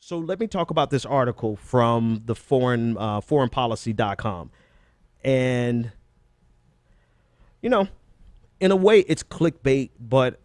So let me talk about this article from the foreignpolicy.com. And, you know, in a way, it's clickbait, but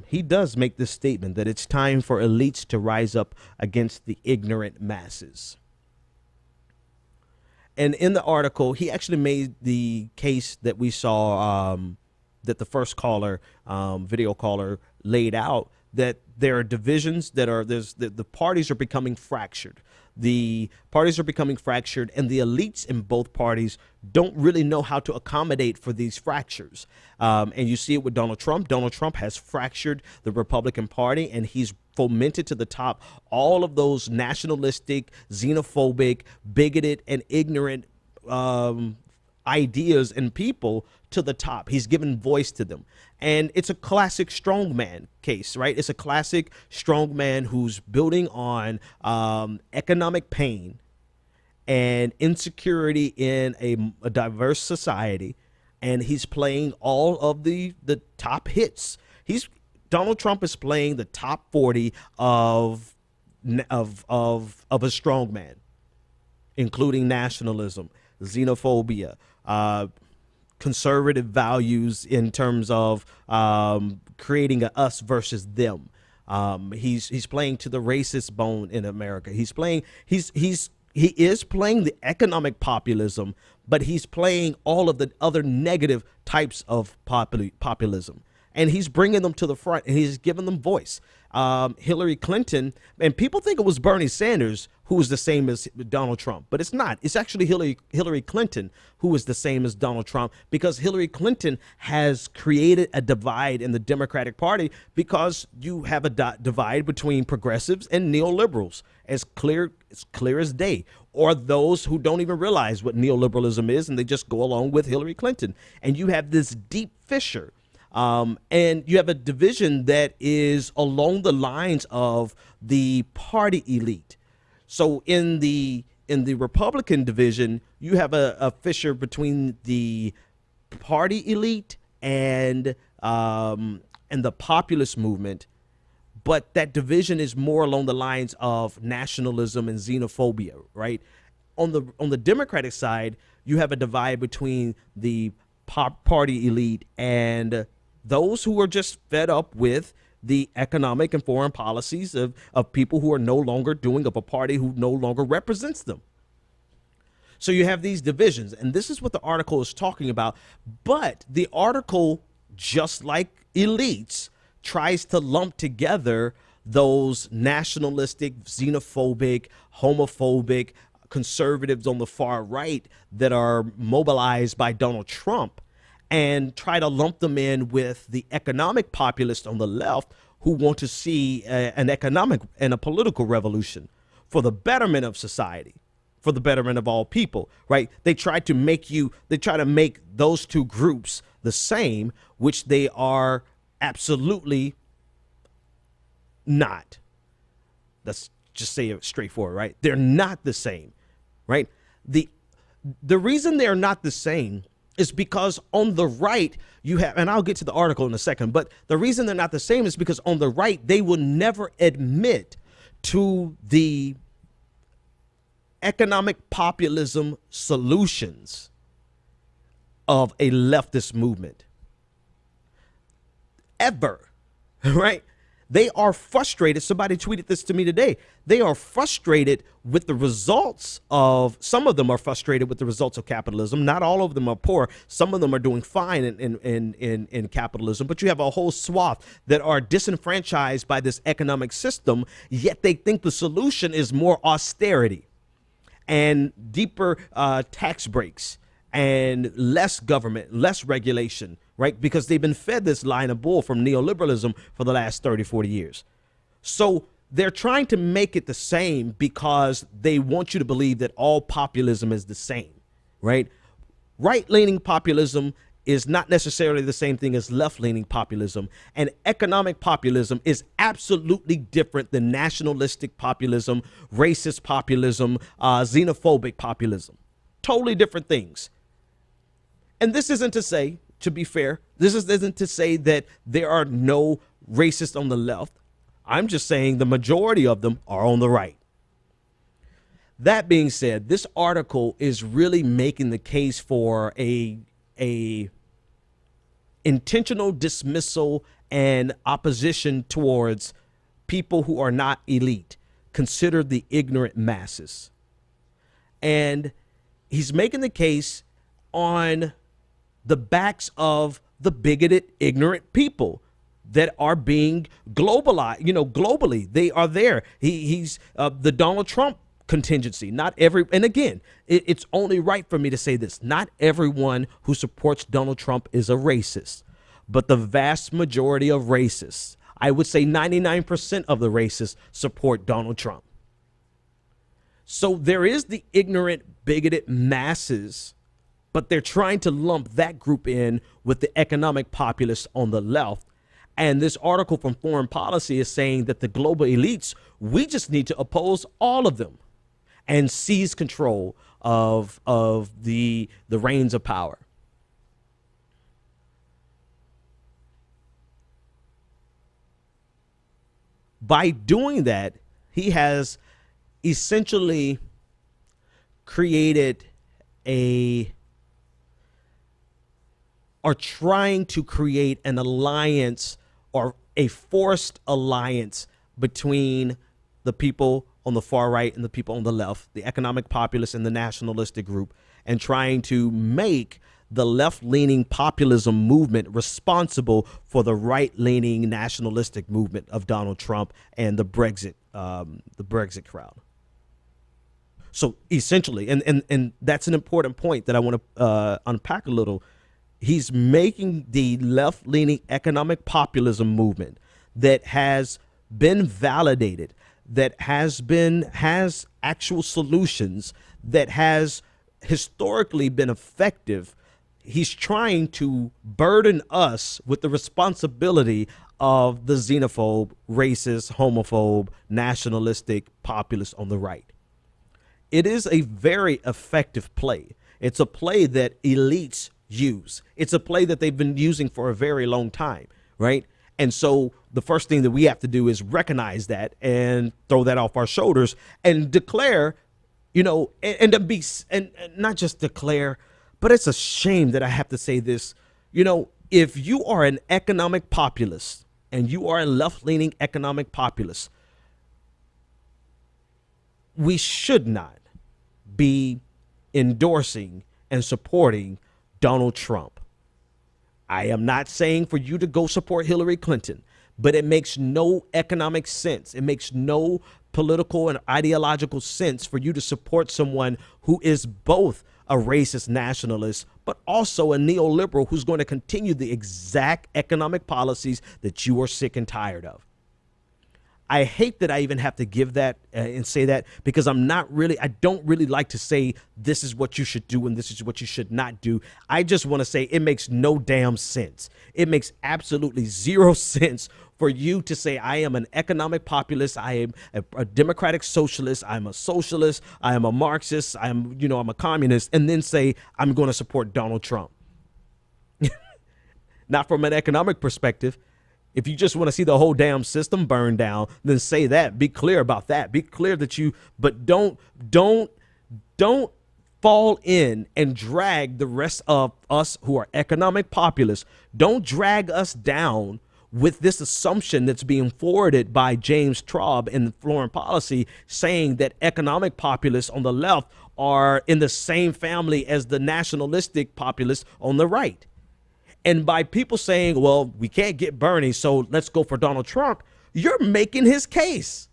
he does make this statement that it's time for elites to rise up against the ignorant masses. And in the article, he actually made the case that we saw that the first caller, video caller, laid out, that there are divisions that are the parties are becoming fractured. The parties are becoming fractured, and the elites in both parties don't really know how to accommodate for these fractures. And you see it with Donald Trump. Donald Trump has fractured the Republican Party, and he's fomented to the top all of those nationalistic, xenophobic, bigoted, and ignorant ideas and people to the top. He's given voice to them. And it's a classic strongman case, right? It's a classic strongman who's building on economic pain and insecurity in a diverse society. And he's playing all of the top hits. Donald Trump is playing the top 40 of a strongman, including nationalism, xenophobia, conservative values in terms of creating a us versus them. He's playing to the racist bone in America. He is playing the economic populism, but he's playing all of the other negative types of populism. And he's bringing them to the front, and he's giving them voice. Hillary Clinton, and people think it was Bernie Sanders who was the same as Donald Trump, but it's not. It's actually Hillary Clinton who is the same as Donald Trump, because Hillary Clinton has created a divide in the Democratic Party, because you have a divide between progressives and neoliberals, as clear as day, or those who don't even realize what neoliberalism is, and they just go along with Hillary Clinton. And you have this deep fissure. And you have a division that is along the lines of the party elite. So in the Republican division, you have a fissure between the party elite and the populist movement, but that division is more along the lines of nationalism and xenophobia, right? On the Democratic side, you have a divide between the party elite and those who are just fed up with the economic and foreign policies of people who are no longer doing, of a party who no longer represents them. So you have these divisions, and this is what the article is talking about. But the article, just like elites, tries to lump together those nationalistic, xenophobic, homophobic conservatives on the far right that are mobilized by Donald Trump, and try to lump them in with the economic populists on the left who want to see an economic and a political revolution for the betterment of society, for the betterment of all people, right? They try to make those two groups the same, which they are absolutely not. Let's just say it straightforward, right? They're not the same, right? The reason they're not the same is because on the right you have, and I'll get to the article in a second, but the reason they're not the same is because on the right, they will never admit to the economic populism solutions of a leftist movement. Ever, right? They are frustrated. Somebody tweeted this to me today. They are frustrated with the results of, some of them are frustrated with the results of capitalism. Not all of them are poor. Some of them are doing fine in capitalism, but you have a whole swath that are disenfranchised by this economic system, yet they think the solution is more austerity and deeper tax breaks and less government, less regulation, right? Because they've been fed this line of bull from neoliberalism for the last 30, 40 years. So they're trying to make it the same because they want you to believe that all populism is the same, right? Right-leaning populism is not necessarily the same thing as left-leaning populism. And economic populism is absolutely different than nationalistic populism, racist populism, xenophobic populism. Totally different things. And this isn't to say, to be fair, this isn't to say that there are no racists on the left. I'm just saying the majority of them are on the right. That being said, this article is really making the case for a intentional dismissal and opposition towards people who are not elite, considered the ignorant masses. And he's making the case on the backs of the bigoted, ignorant people that are being globalized, globally. They are there. He's the Donald Trump contingency. Not every, and again, it's only right for me to say this. Not everyone who supports Donald Trump is a racist, but the vast majority of racists, I would say 99% of the racists, support Donald Trump. So there is the ignorant, bigoted masses, but they're trying to lump that group in with the economic populists on the left. And this article from Foreign Policy is saying that the global elites, we just need to oppose all of them and seize control of the reins of power. By doing that, he has essentially created trying to create an alliance or a forced alliance between the people on the far right and the people on the left, the economic populists and the nationalistic group, and trying to make the left-leaning populism movement responsible for the right-leaning nationalistic movement of Donald Trump and the Brexit crowd. So essentially, and that's an important point that I want to unpack a little. He's making the left-leaning economic populism movement that has been validated, that has actual solutions, that has historically been effective. He's trying to burden us with the responsibility of the xenophobe, racist, homophobe, nationalistic populists on the right. It is a very effective play. It's a play that elites use. It's a play that they've been using for a very long time, right? And so the first thing that we have to do is recognize that and throw that off our shoulders and declare, and not just declare, but it's a shame that I have to say this. If you are an economic populist and you are a left-leaning economic populist, we should not be endorsing and supporting Donald Trump. I am not saying for you to go support Hillary Clinton, but it makes no economic sense. It makes no political and ideological sense for you to support someone who is both a racist nationalist, but also a neoliberal who's going to continue the exact economic policies that you are sick and tired of. I hate that I even have to give that and say that, because I don't really like to say this is what you should do and this is what you should not do. I just want to say it makes no damn sense. It makes absolutely zero sense for you to say I am an economic populist, I am a democratic socialist, I'm a socialist, I am a Marxist, I'm a communist, and then say I'm going to support Donald Trump. Not from an economic perspective. If you just want to see the whole damn system burn down, then say that. Be clear about that. Be clear that but don't fall in and drag the rest of us who are economic populists. Don't drag us down with this assumption that's being forwarded by James Traub in Foreign Policy, saying that economic populists on the left are in the same family as the nationalistic populists on the right. And by people saying, well, we can't get Bernie, so let's go for Donald Trump, you're making his case.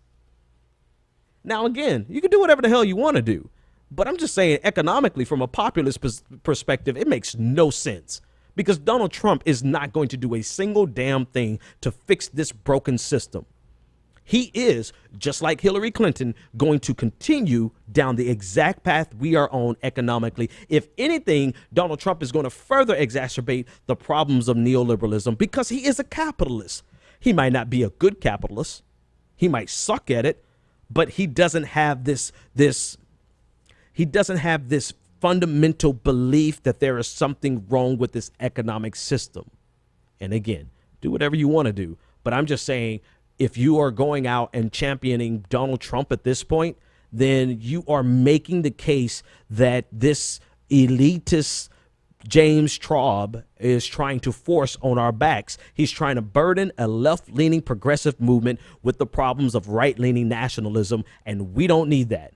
Now, again, you can do whatever the hell you want to do. But I'm just saying, economically, from a populist perspective, it makes no sense. Because Donald Trump is not going to do a single damn thing to fix this broken system. He is, just like Hillary Clinton, going to continue down the exact path we are on economically. If anything, Donald Trump is going to further exacerbate the problems of neoliberalism because he is a capitalist. He might not be a good capitalist. He might suck at it, but he doesn't have this fundamental belief that there is something wrong with this economic system. And again, do whatever you want to do. But I'm just saying, if you are going out and championing Donald Trump at this point, then you are making the case that this elitist James Traub is trying to force on our backs. He's trying to burden a left-leaning progressive movement with the problems of right-leaning nationalism, and we don't need that.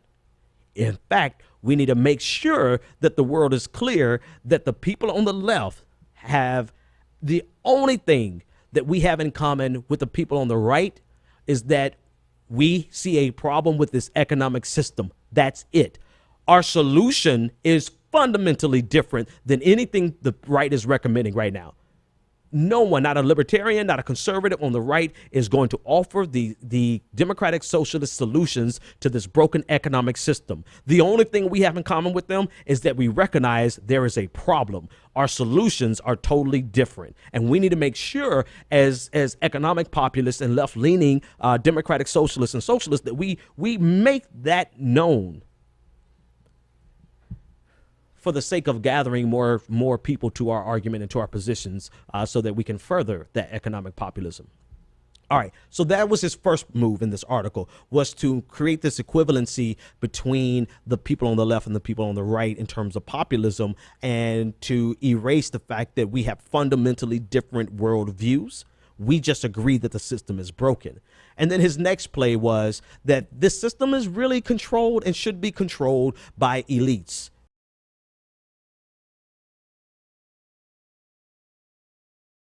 In fact, we need to make sure that the world is clear that the people on the left have the only thing that we have in common with the people on the right is that we see a problem with this economic system. That's it. Our solution is fundamentally different than anything the right is recommending right now. No one, not a libertarian, not a conservative on the right, is going to offer the democratic socialist solutions to this broken economic system. The only thing we have in common with them is that we recognize there is a problem. Our solutions are totally different. And we need to make sure as economic populists and left-leaning democratic socialists and socialists that we make that known for the sake of gathering more people to our argument and to our positions so that we can further that economic populism. All right, so that was his first move in this article, was to create this equivalency between the people on the left and the people on the right in terms of populism, and to erase the fact that we have fundamentally different worldviews. We just agree that the system is broken. And then his next play was that this system is really controlled and should be controlled by elites.